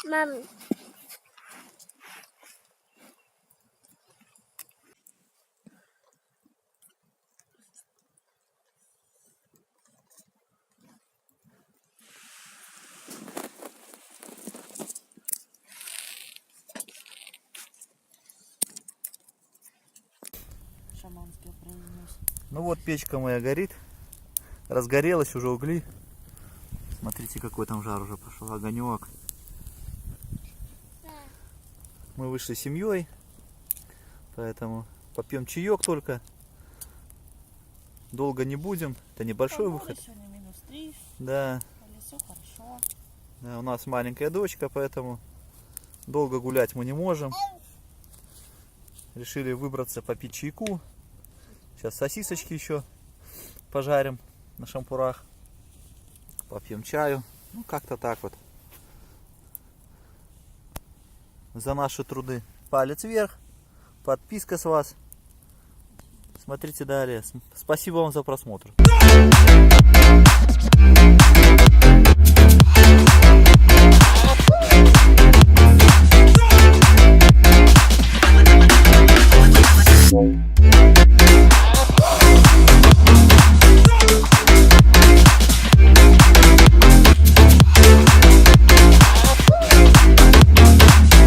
Мам. Шаманский произнес. Ну вот печка моя горит. Разгорелась уже угли. Смотрите, какой там жар уже пошел. Огонек. Да. Мы вышли с семьей. Поэтому попьем чаек только. Долго не будем. Это небольшой Погода выход. сегодня -3. Да. По лесу хорошо. Да, у нас маленькая дочка, поэтому долго гулять мы не можем. Решили выбраться попить чайку. Сейчас сосисочки еще пожарим на шампурах. Попьем чаю. Ну, как-то так вот. За наши труды палец вверх. Подписка с вас. Смотрите далее. Спасибо вам за просмотр. Wow.